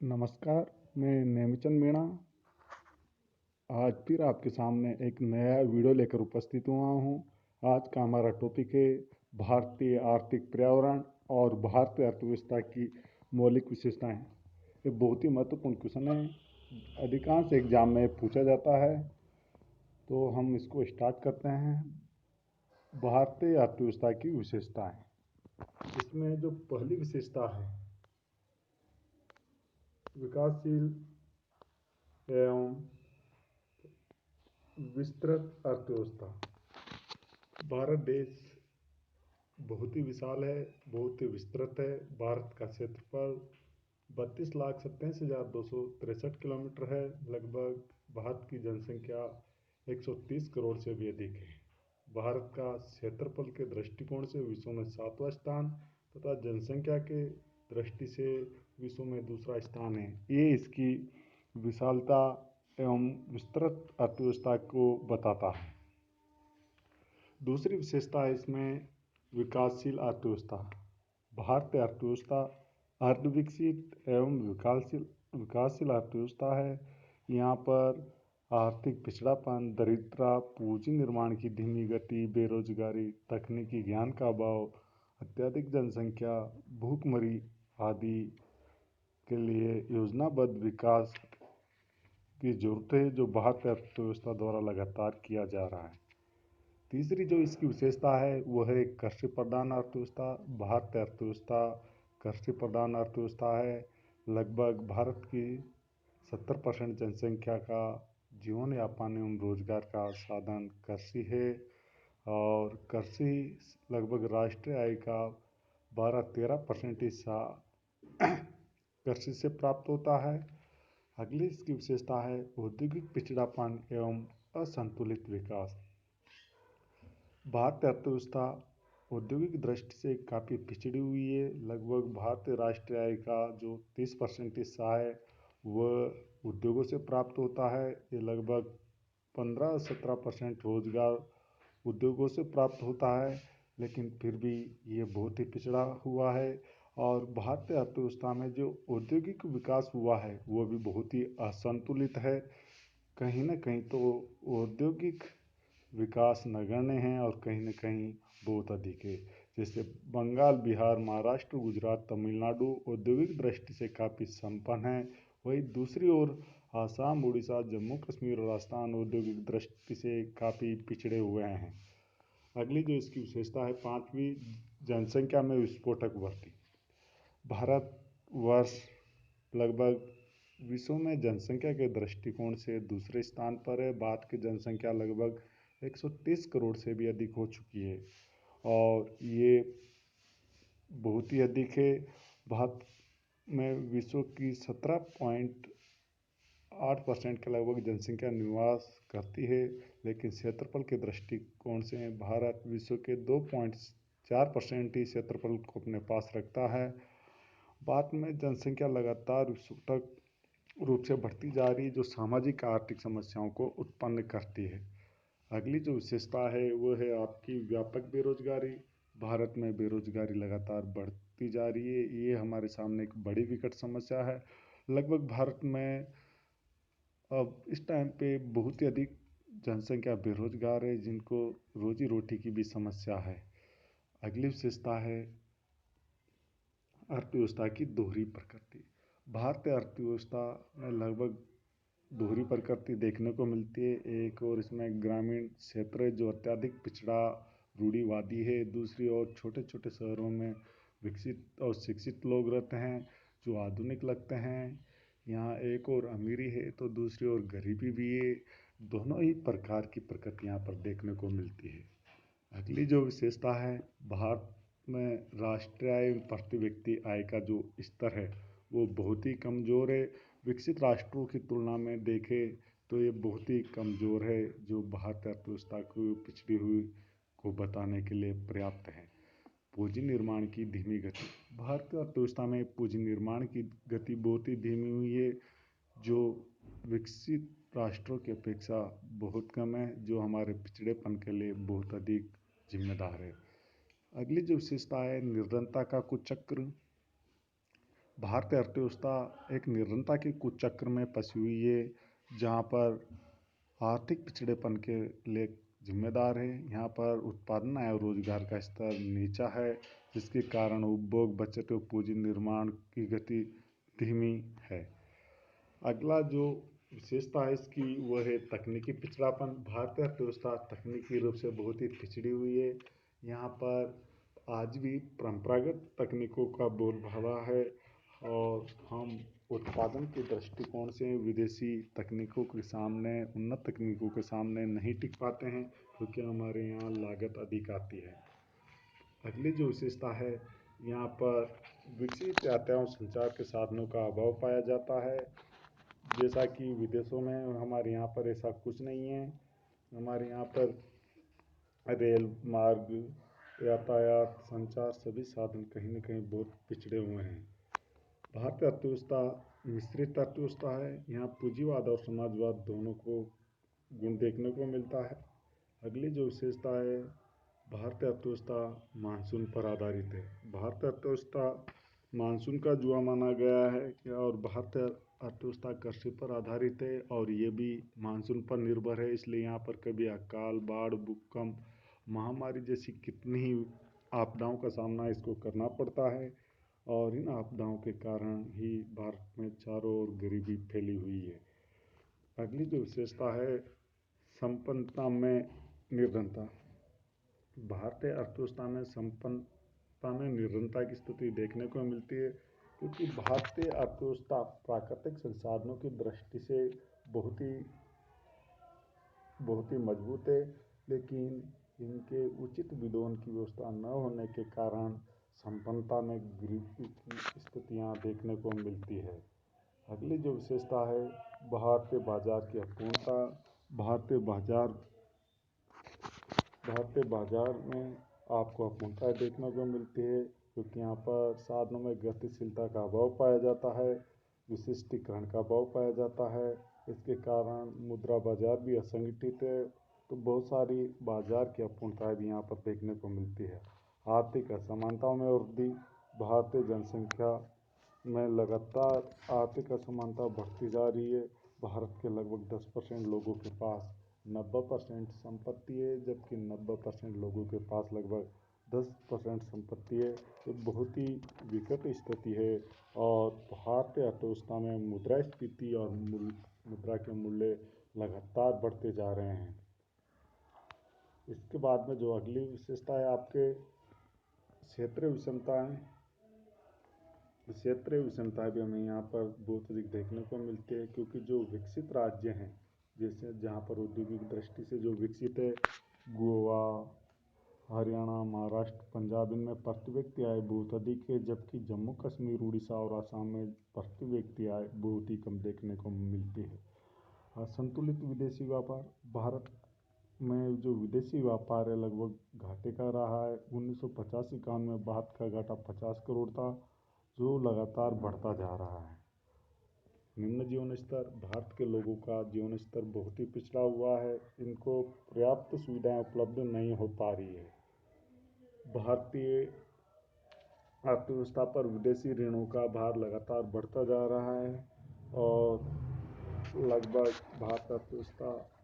नमस्कार, मैं नेमीचंद मीणा आज फिर आपके सामने एक नया वीडियो लेकर उपस्थित हुआ हूँ। आज का हमारा टॉपिक है भारतीय आर्थिक पर्यावरण और भारतीय अर्थव्यवस्था की मौलिक विशेषताएं। ये बहुत ही महत्वपूर्ण क्वेश्चन है, अधिकांश एग्जाम में पूछा जाता है, तो हम इसको स्टार्ट करते हैं। भारतीय अर्थव्यवस्था की विशेषताएं। इसमें जो पहली विशेषता है, विकासशील एवं विस्तृत अर्थव्यवस्था। भारत देश बहुत ही विशाल है, बहुत ही विस्तृत है। भारत का क्षेत्रफल 32,87,263 किलोमीटर है। लगभग भारत की जनसंख्या 130 करोड़ से भी अधिक है। भारत का क्षेत्रफल के दृष्टिकोण से विश्व में 7वां स्थान तथा जनसंख्या के दृष्टि से विश्व में दूसरा स्थान है। ये इसकी विशालता एवं विस्तृत अर्थव्यवस्था को बताता है। दूसरी विशेषता है इसमें विकासशील अर्थव्यवस्था। भारतीय अर्थव्यवस्था अर्धविकसित एवं विकासशील अर्थव्यवस्था है। यहाँ पर आर्थिक पिछड़ापन, दरिद्रता, पूंजी निर्माण की धीमी गति, बेरोजगारी, तकनीकी ज्ञान का अभाव, अत्यधिक जनसंख्या, भूखमरी आदि के लिए योजनाबद्ध विकास की जरूरत है, जो भारतीय अर्थव्यवस्था द्वारा लगातार किया जा रहा है। तीसरी जो इसकी विशेषता है वह है कृषि प्रधान अर्थव्यवस्था। भारतीय अर्थव्यवस्था कृषि प्रधान अर्थव्यवस्था है। लगभग भारत की 70% जनसंख्या का जीवन यापन एवं रोजगार का साधन कृषि है और कृषि लगभग राष्ट्रीय आय का 12-13% हिस्सा कृषि से प्राप्त होता है। अगली इसकी विशेषता है औद्योगिक पिछड़ापन एवं असंतुलित विकास। भारतीय अर्थव्यवस्था औद्योगिक दृष्टि से काफ़ी पिछड़ी हुई है। लगभग भारतीय राष्ट्रीय आय का जो 30% हिस्सा है वह उद्योगों से प्राप्त होता है। ये लगभग 15-17% रोजगार उद्योगों से प्राप्त होता है, लेकिन फिर भी ये बहुत ही पिछड़ा हुआ है। और भारतीय अर्थव्यवस्था में जो औद्योगिक विकास हुआ है वो भी बहुत ही असंतुलित है। कहीं ना कहीं तो औद्योगिक विकास नगण्य है और कहीं न कहीं बहुत अधिक है। जैसे बंगाल, बिहार, महाराष्ट्र, गुजरात, तमिलनाडु औद्योगिक दृष्टि से काफ़ी संपन्न है, वहीं दूसरी ओर आसाम, उड़ीसा, जम्मू कश्मीर और राजस्थान औद्योगिक दृष्टि से काफ़ी पिछड़े हुए हैं। अगली जो इसकी विशेषता है पांचवी, जनसंख्या में विस्फोटक वृद्धि। भारत वर्ष लगभग विश्व में जनसंख्या के दृष्टिकोण से दूसरे स्थान पर है। भारत की जनसंख्या लगभग 130 करोड़ से भी अधिक हो चुकी है और ये बहुत ही अधिक है। भारत में विश्व की 17.8% के लगभग जनसंख्या निवास करती है, लेकिन क्षेत्रफल के दृष्टिकोण से भारत विश्व के 2.4% ही क्षेत्रफल को अपने पास रखता है। भारत में जनसंख्या लगातार विस्फोटक रूप से बढ़ती जा रही है, जो सामाजिक आर्थिक समस्याओं को उत्पन्न करती है। अगली जो विशेषता है वो है आपकी व्यापक बेरोजगारी। भारत में बेरोजगारी लगातार बढ़ती जा रही है। ये हमारे सामने एक बड़ी विकट समस्या है। लगभग भारत में अब इस टाइम पे बहुत ही अधिक जनसंख्या बेरोजगार है, जिनको रोजी रोटी की भी समस्या है। अगली विशेषता है अर्थव्यवस्था की दोहरी प्रकृति। भारतीय अर्थव्यवस्था में लगभग दोहरी प्रकृति देखने को मिलती है। एक और इसमें ग्रामीण क्षेत्र है जो अत्यधिक पिछड़ा रूढ़िवादी है। दूसरी ओर छोटे छोटे शहरों में विकसित और शिक्षित लोग रहते हैं जो आधुनिक लगते हैं। यहाँ एक और अमीरी है तो दूसरी ओर गरीबी भी है। दोनों ही प्रकार की प्रकृति यहाँ पर देखने को मिलती है। अगली जो विशेषता है, भारत में राष्ट्रीय आय प्रति व्यक्ति आय का जो स्तर है वो बहुत ही कमज़ोर है। विकसित राष्ट्रों की तुलना में देखें तो ये बहुत ही कमज़ोर है, जो भारतीय अर्थव्यवस्था को पिछड़ी हुई को बताने के लिए पर्याप्त है। पूंजी निर्माण की धीमी गति। भारतीय अर्थव्यवस्था में पूंजी निर्माण की गति बहुत ही धीमी हुई है, जो विकसित राष्ट्रों की अपेक्षा बहुत कम है, जो हमारे पिछड़ेपन के लिए बहुत अधिक जिम्मेदार है। अगली जो विशेषता है निरंतरता का कुचक्र। भारतीय अर्थव्यवस्था एक निरंतरता के कुचक्र में फंसी हुई है, जहाँ पर आर्थिक पिछड़ेपन के लिए जिम्मेदार है। यहाँ पर उत्पादन और रोजगार का स्तर नीचा है, जिसके कारण उपभोग, बचत और पूंजी निर्माण की गति धीमी है। अगला जो विशेषता है इसकी वह है तकनीकी पिछड़ापन। भारतीय अर्थव्यवस्था तकनीकी रूप से बहुत ही पिछड़ी हुई है। यहाँ पर आज भी परंपरागत तकनीकों का बोलबाला है और हम उत्पादन के दृष्टिकोण से विदेशी तकनीकों के सामने, उन्नत तकनीकों के सामने नहीं टिक पाते हैं, क्योंकि हमारे यहाँ लागत अधिक आती है। अगली जो विशेषता है, यहाँ पर विकसित यातायात संचार के साधनों का अभाव पाया जाता है, जैसा कि विदेशों में। हमारे यहाँ पर ऐसा कुछ नहीं है। हमारे यहाँ पर रेल मार्ग, यातायात, संचार सभी साधन कहीं न कहीं बहुत पिछड़े हुए हैं। भारतीय अर्थव्यवस्था मिश्रित अर्थव्यवस्था है। यहाँ पूंजीवाद और समाजवाद दोनों को गुण देखने को मिलता है। अगली जो विशेषता है, भारतीय अर्थव्यवस्था मानसून पर आधारित है। भारतीय अर्थव्यवस्था मानसून का जुआ माना गया है और भारतीय अर्थव्यवस्था कृषि पर आधारित है और ये भी मानसून पर निर्भर है। इसलिए यहाँ पर कभी अकाल, बाढ़, भूकंप, महामारी जैसी कितनी ही आपदाओं का सामना इसको करना पड़ता है और इन आपदाओं के कारण ही भारत में चारों ओर गरीबी फैली हुई है। अगली जो विशेषता है, संपन्नता में निरंतरता। भारतीय अर्थव्यवस्था में संपन्नता में निरंतरता की स्थिति देखने को मिलती है, क्योंकि भारतीय अर्थव्यवस्था प्राकृतिक संसाधनों की दृष्टि से बहुत ही मजबूत है, लेकिन इनके उचित वितरण की व्यवस्था न होने के कारण संपन्नता में गिरती की स्थितियाँ देखने को मिलती है। अगली जो विशेषता है, भारतीय बाजार की अपूर्णता। भारतीय बाजार में आपको अपूर्णता देखने को मिलती है, क्योंकि यहाँ पर साधनों में गतिशीलता का अभाव पाया जाता है, विशिष्टीकरण का अभाव पाया जाता है। इसके कारण मुद्रा बाजार भी असंगठित है, तो बहुत सारी बाजार की अपूर्णताएं भी यहाँ पर देखने को मिलती है। आर्थिक असमानताओं में वृद्धि। भारतीय जनसंख्या में लगातार आर्थिक असमानता बढ़ती जा रही है। भारत के लगभग 10% लोगों के पास 90% संपत्ति है, जबकि 90% लोगों के पास लगभग 10% संपत्ति है। तो बहुत ही विकट स्थिति है और भारतीय अर्थव्यवस्था में मुद्रास्फीति और मुद्रा के मूल्य लगातार बढ़ते जा रहे हैं। इसके बाद में जो अगली विशेषता है आपके क्षेत्रीय विषमताएं। क्षेत्रीय विषमताएं भी हमें यहाँ पर बहुत अधिक देखने को मिलती है, क्योंकि जो विकसित राज्य हैं, जैसे जहाँ पर औद्योगिक दृष्टि से जो विकसित है, गोवा, हरियाणा, महाराष्ट्र, पंजाब, इनमें प्रति व्यक्ति आय बहुत अधिक है, जबकि जम्मू कश्मीर, उड़ीसा और असम में प्रति व्यक्ति आय बहुत ही कम देखने को मिलती है। असंतुलित विदेशी व्यापार। भारत में जो विदेशी व्यापार है लगभग घाटे का रहा है। 1950-51 में भारत का घाटा 50 करोड़ था, जो लगातार बढ़ता जा रहा है। निम्न जीवन स्तर। भारत के लोगों का जीवन स्तर बहुत ही पिछड़ा हुआ है, इनको पर्याप्त सुविधाएं उपलब्ध नहीं हो पा रही है। भारतीय अर्थव्यवस्था पर विदेशी ऋणों का भार लगातार बढ़ता जा रहा है और लगभग भारत अर्थव्यवस्था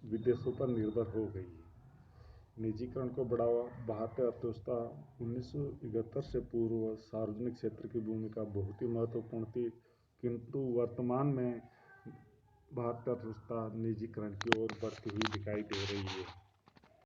विदेशों पर निर्भर हो गई है। निजीकरण को बढ़ावा। भारतीय अर्थव्यवस्था 1971 से पूर्व सार्वजनिक क्षेत्र की भूमिका बहुत ही महत्वपूर्ण थी, किंतु वर्तमान में भारतीय अर्थव्यवस्था निजीकरण की ओर बढ़ती हुई दिखाई दे रही है।